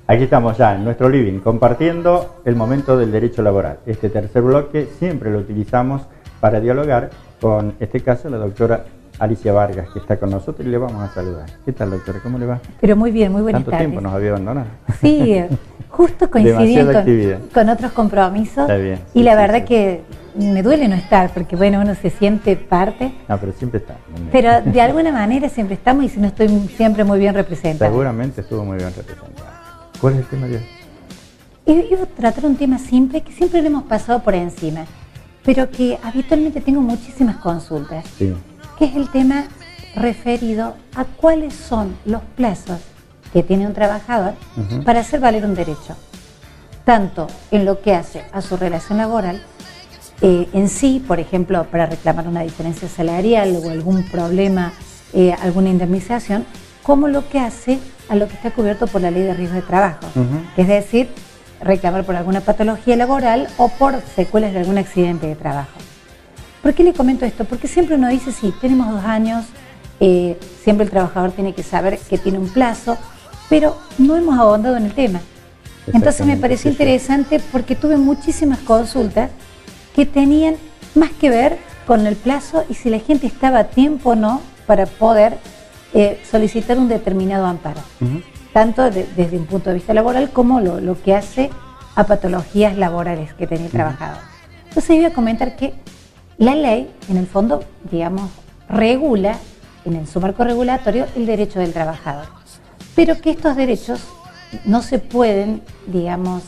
Aquí estamos ya en nuestro living compartiendo el momento del derecho laboral. Este tercer bloque siempre lo utilizamos para dialogar con, este caso, la doctora Alicia Vargas, que está con nosotros y le vamos a saludar. ¿Qué tal, doctora? ¿Cómo le va? Pero muy bien, muy buenas tardes. ¿Tanto tiempo nos había abandonado? Sí, justo coincidí con otros compromisos. Está bien. Sí, y la verdad que me duele no estar, porque bueno, uno se siente parte. No, pero siempre está. Pero de alguna manera siempre estamos y si no estoy siempre muy bien representada. Seguramente estuvo muy bien representada. ¿Cuál es el tema de hoy? Iba a tratar un tema simple que siempre lo hemos pasado por encima, pero que habitualmente tengo muchísimas consultas. Sí. Que es el tema referido a cuáles son los plazos que tiene un trabajador para hacer valer un derecho, tanto en lo que hace a su relación laboral en sí, por ejemplo, para reclamar una diferencia salarial o algún problema, alguna indemnización, como lo que hace a lo que está cubierto por la Ley de Riesgo de Trabajo, es decir, reclamar por alguna patología laboral o por secuelas de algún accidente de trabajo. ¿Por qué le comento esto? Porque siempre uno dice, sí, tenemos 2 años, siempre el trabajador tiene que saber que tiene un plazo, pero no hemos ahondado en el tema. Entonces me pareció interesante porque tuve muchísimas consultas que tenían más que ver con el plazo y si la gente estaba a tiempo o no para poder solicitar un determinado amparo, tanto desde un punto de vista laboral como lo que hace a patologías laborales que tenía el trabajador. Entonces iba a comentar que la ley, en el fondo, digamos, regula, en su marco regulatorio, el derecho del trabajador. Pero que estos derechos no se pueden, digamos,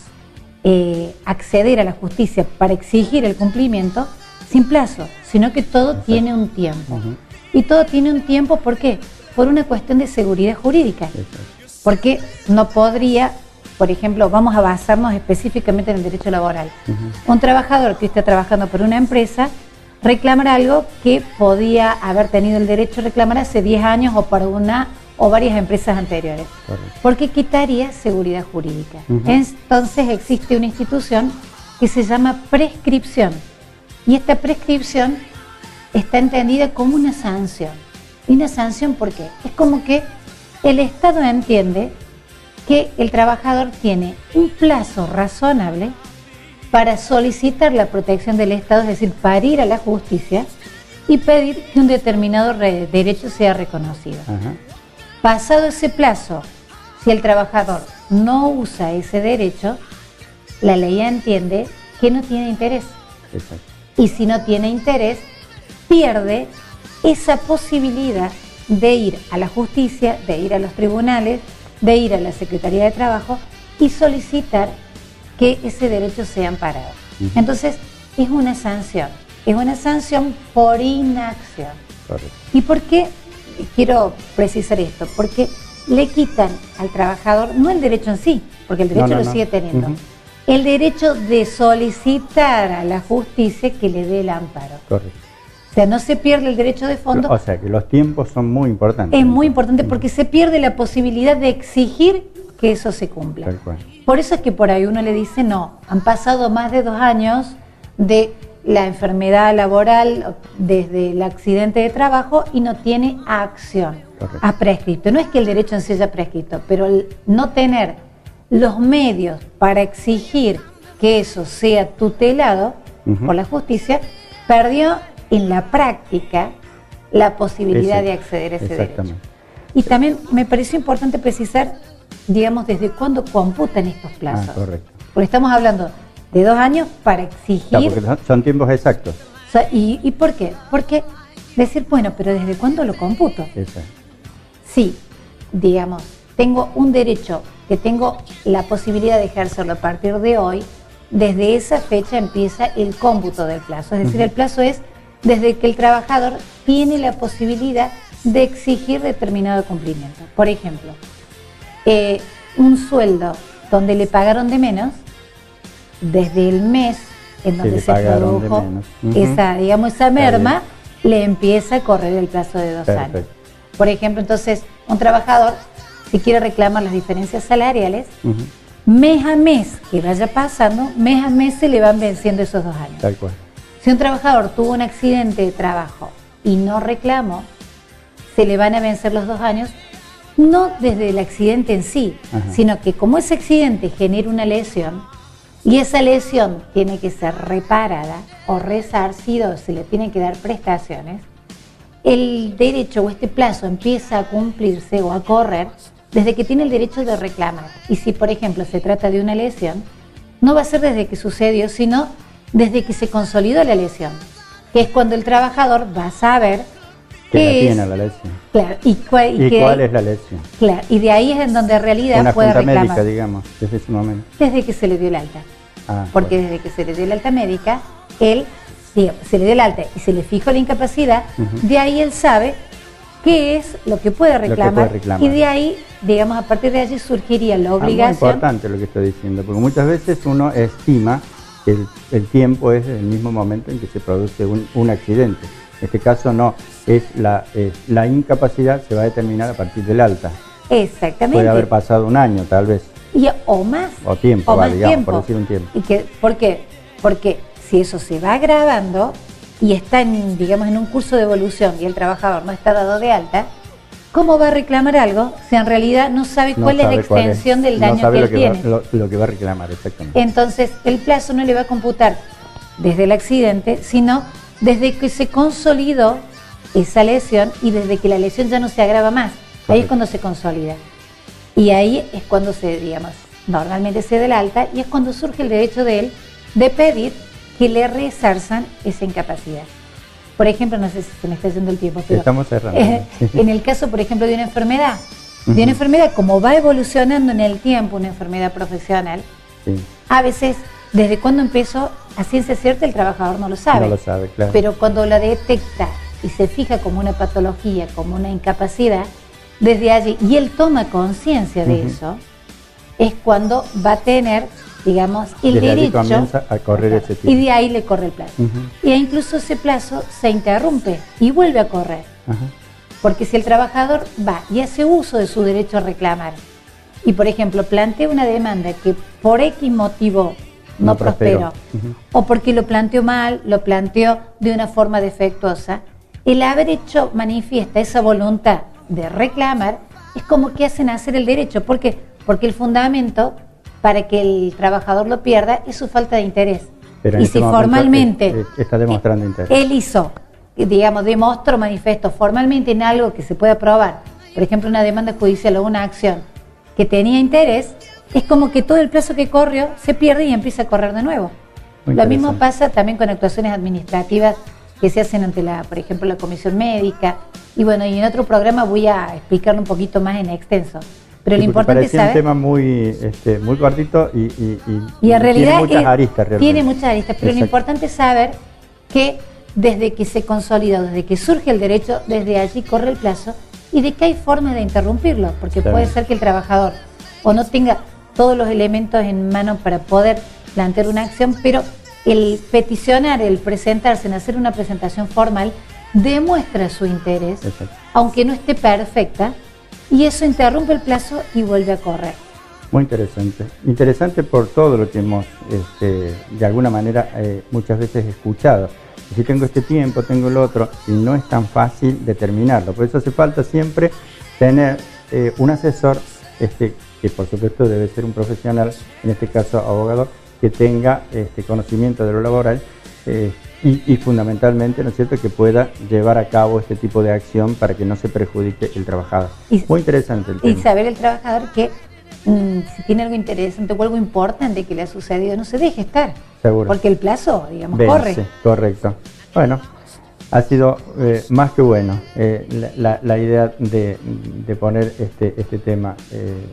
acceder a la justicia para exigir el cumplimiento sin plazo, sino que todo tiene un tiempo. Y todo tiene un tiempo, ¿por qué? Por una cuestión de seguridad jurídica. Porque no podría, por ejemplo, vamos a basarnos específicamente en el derecho laboral. Un trabajador que esté trabajando por una empresa reclamar algo que podía haber tenido el derecho a reclamar hace 10 años o para una o varias empresas anteriores. Correcto. Porque quitaría seguridad jurídica. Entonces existe una institución que se llama prescripción. Y esta prescripción está entendida como una sanción. ¿Y una sanción por qué? Es como que el Estado entiende que el trabajador tiene un plazo razonable para solicitar la protección del Estado, es decir, para ir a la justicia y pedir que un determinado derecho sea reconocido. Pasado ese plazo, si el trabajador no usa ese derecho, la ley entiende que no tiene interés. Exacto. Y si no tiene interés, pierde esa posibilidad de ir a la justicia, de ir a los tribunales, de ir a la Secretaría de Trabajo y solicitar que ese derecho sea amparado. Entonces, es una sanción por inacción. Correcto. ¿Y por qué quiero precisar esto? Porque le quitan al trabajador, no el derecho en sí, porque el derecho lo sigue teniendo, el derecho de solicitar a la justicia que le dé el amparo. Correcto. O sea, no se pierde el derecho de fondo. O sea, que los tiempos son muy importantes. Es muy importante porque se pierde la posibilidad de exigir que eso se cumpla. Tal cual. Por eso es que por ahí uno le dice, no, han pasado más de 2 años de la enfermedad laboral, desde el accidente de trabajo y no tiene acción. Ha prescrito. No es que el derecho en sí haya prescrito, pero el no tener los medios para exigir que eso sea tutelado por la justicia, perdió en la práctica la posibilidad de acceder a ese derecho. Y también me pareció importante precisar, digamos, desde cuándo computan estos plazos. Correcto. Porque estamos hablando de 2 años para exigir... Claro, porque son tiempos exactos. O sea, ¿y por qué? Porque decir, bueno, pero ¿desde cuándo lo computo? Exacto. Sí, digamos, tengo un derecho que tengo la posibilidad de ejercerlo a partir de hoy, desde esa fecha empieza el cómputo del plazo. Es decir, el plazo es desde que el trabajador tiene la posibilidad de exigir determinado cumplimiento. Por ejemplo, un sueldo donde le pagaron de menos, desde el mes en donde se produjo esa merma, le empieza a correr el plazo de 2 años. Por ejemplo, entonces, un trabajador, si quiere reclamar las diferencias salariales, mes a mes que vaya pasando, mes a mes se le van venciendo esos 2 años. Tal cual. Si un trabajador tuvo un accidente de trabajo y no reclamó, se le van a vencer los 2 años No desde el accidente en sí, sino que como ese accidente genera una lesión y esa lesión tiene que ser reparada o resarcida o se le tienen que dar prestaciones, el derecho o este plazo empieza a cumplirse o a correr desde que tiene el derecho de reclamar. Y si, por ejemplo, se trata de una lesión, no va a ser desde que sucedió, sino desde que se consolidó la lesión, que es cuando el trabajador va a saber que tiene la lesión. Claro, ¿y cuál es la lesión? Claro, y de ahí es en donde en realidad una puede reclamar. Médica, digamos, desde ese momento. Desde que se le dio el alta. Porque bueno, desde que se le dio el alta médica, él, digamos, se le dio el alta y se le fijó la incapacidad, de ahí él sabe qué es lo que puede reclamar. Y de ahí, digamos, a partir de allí surgiría la obligación. Es muy importante lo que estoy diciendo, porque muchas veces uno estima que el tiempo es el mismo momento en que se produce un accidente. En este caso no, es la incapacidad se va a determinar a partir del alta. Exactamente. Puede haber pasado un año, tal vez. O más. O tiempo, o más digamos, tiempo. por decir un tiempo. ¿Por qué? Porque si eso se va agravando y está digamos, en un curso de evolución y el trabajador no está dado de alta, ¿cómo va a reclamar algo si en realidad no sabe cuál es la extensión del daño que él tiene? Lo que va a reclamar, exactamente. Entonces, el plazo no le va a computar desde el accidente, sino desde que se consolidó esa lesión y desde que la lesión ya no se agrava más. Ahí es cuando se consolida. Y ahí es cuando digamos, normalmente se da el alta y es cuando surge el derecho de él de pedir que le resarzan esa incapacidad. Por ejemplo, no sé si se me está yendo el tiempo, pero estamos cerrando. En el caso, por ejemplo, de una enfermedad, como va evolucionando en el tiempo, una enfermedad profesional, a veces, desde cuando empezó, a ciencia cierta el trabajador no lo sabe. No lo sabe, claro. Pero cuando la detecta y se fija como una patología, como una incapacidad, desde allí, y él toma conciencia de eso, es cuando va a tener, digamos, el desde derecho. allí comienza a correr ese tiempo. Y de ahí le corre el plazo. Y ahí incluso ese plazo se interrumpe y vuelve a correr. Porque si el trabajador va y hace uso de su derecho a reclamar, y por ejemplo plantea una demanda que por X motivo no prosperó, o porque lo planteó mal, lo planteó de una forma defectuosa, el haber hecho manifiesta esa voluntad de reclamar es como que hacen hacer el derecho. ¿Por qué? Porque el fundamento para que el trabajador lo pierda es su falta de interés. Pero y si formalmente está demostrando interés, él hizo, digamos, demostró, manifestó formalmente en algo que se pueda probar, por ejemplo una demanda judicial o una acción que tenía interés, es como que todo el plazo que corrió se pierde y empieza a correr de nuevo. Lo mismo pasa también con actuaciones administrativas que se hacen ante por ejemplo, la comisión médica. Y bueno, y en otro programa voy a explicarlo un poquito más en extenso. Pero lo importante es saber... un tema muy cortito y en realidad tiene muchas aristas realmente. Tiene muchas aristas, pero lo importante es saber que desde que se consolida, desde que surge el derecho, desde allí corre el plazo y de que hay formas de interrumpirlo, porque puede ser que el trabajador o no tenga todos los elementos en mano para poder plantear una acción, pero el peticionar, el presentarse, en hacer una presentación formal, demuestra su interés, aunque no esté perfecta, y eso interrumpe el plazo y vuelve a correr. Muy interesante. Interesante por todo lo que hemos, de alguna manera, muchas veces escuchado. Si tengo este tiempo, tengo el otro, y no es tan fácil determinarlo. Por eso hace falta siempre tener un asesor, que por supuesto debe ser un profesional, en este caso abogado, que tenga conocimiento de lo laboral y fundamentalmente, ¿no es cierto?, que pueda llevar a cabo este tipo de acción para que no se perjudique el trabajador. Muy interesante el tema. Y saber el trabajador que si tiene algo interesante o algo importante que le ha sucedido, no se deje estar. Seguro. Porque el plazo, digamos, vence, corre. Correcto. Bueno, ha sido más que bueno la idea de poner este tema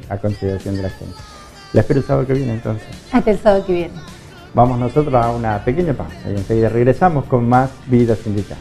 a consideración de la gente. La espero el sábado que viene, entonces. Hasta el sábado que viene. Vamos nosotros a una pequeña pausa y enseguida regresamos con más Vida Sindical.